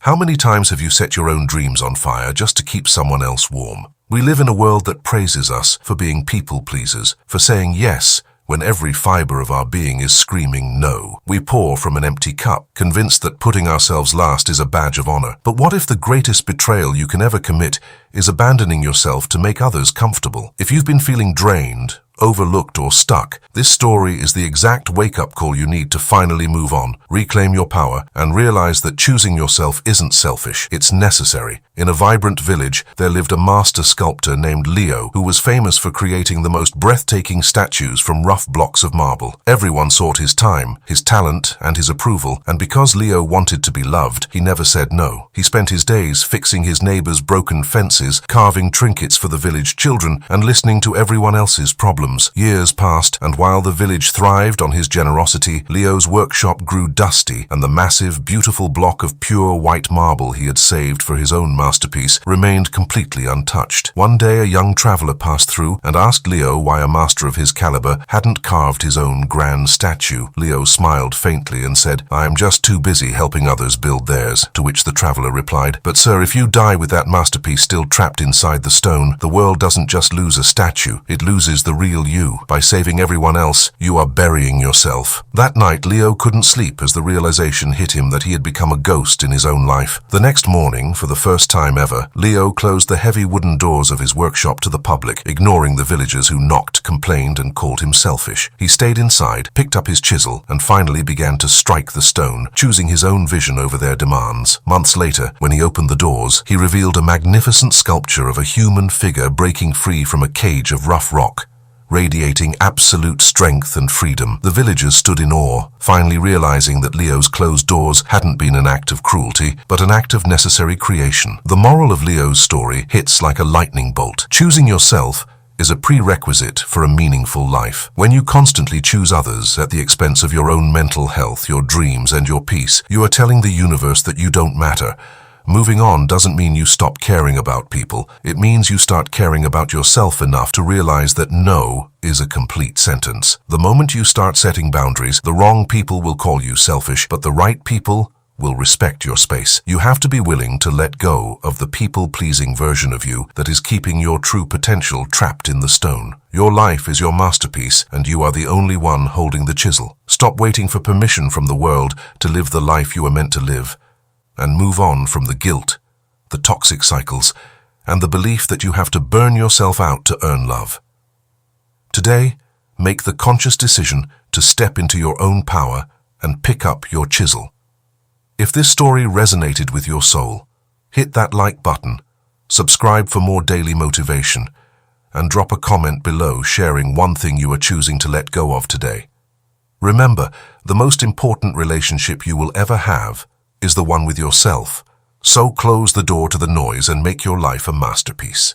How many times have you set your own dreams on fire just to keep someone else warm? We live in a world that praises us for being people pleasers, for saying yes when every fiber of our being is screaming no. We pour from an empty cup, convinced that putting ourselves last is a badge of honor. But what if the greatest betrayal you can ever commit is abandoning yourself to make others comfortable? If you've been feeling drained, overlooked, or stuck, this story is the exact wake-up call you need to finally move on, reclaim your power, and realize that choosing yourself isn't selfish, it's necessary. In a vibrant village, there lived a master sculptor named Leo, who was famous for creating the most breathtaking statues from rough blocks of marble. Everyone sought his time, his talent, and his approval, and because Leo wanted to be loved, he never said no. He spent his days fixing his neighbors' broken fences, carving trinkets for the village children, and listening to everyone else's problems. Years passed, and while the village thrived on his generosity, Leo's workshop grew dusty, and the massive, beautiful block of pure white marble he had saved for his own masterpiece remained completely untouched. One day, a young traveler passed through and asked Leo why a master of his caliber hadn't carved his own grand statue. Leo smiled faintly and said, "I am just too busy helping others build theirs," to which the traveler replied, "But sir, if you die with that masterpiece still trapped inside the stone, the world doesn't just lose a statue, it loses the real you. By saving everyone else, you are burying yourself." That night, Leo couldn't sleep as the realization hit him that he had become a ghost in his own life. The next morning, for the first time ever, Leo closed the heavy wooden doors of his workshop to the public, ignoring the villagers who knocked, complained, and called him selfish. He stayed inside, picked up his chisel, and finally began to strike the stone, choosing his own vision over their demands. Months later, when he opened the doors, he revealed a magnificent sculpture of a human figure breaking free from a cage of rough rock, radiating absolute strength and freedom. The villagers stood in awe, finally realizing that Leo's closed doors hadn't been an act of cruelty, but an act of necessary creation. The moral of Leo's story hits like a lightning bolt. Choosing yourself is a prerequisite for a meaningful life. When you constantly choose others at the expense of your own mental health, your dreams, and your peace, you are telling the universe that you don't matter. Moving on doesn't mean you stop caring about people. It means you start caring about yourself enough to realize that no is a complete sentence. The moment you start setting boundaries, the wrong people will call you selfish, but the right people will respect your space. You have to be willing to let go of the people-pleasing version of you that is keeping your true potential trapped in the stone. Your life is your masterpiece, and you are the only one holding the chisel. Stop waiting for permission from the world to live the life you are meant to live, and move on from the guilt, the toxic cycles, and the belief that you have to burn yourself out to earn love. Today, make the conscious decision to step into your own power and pick up your chisel. If this story resonated with your soul, hit that like button, subscribe for more daily motivation, and drop a comment below sharing one thing you are choosing to let go of today. Remember, the most important relationship you will ever have is the one with yourself. So close the door to the noise and make your life a masterpiece.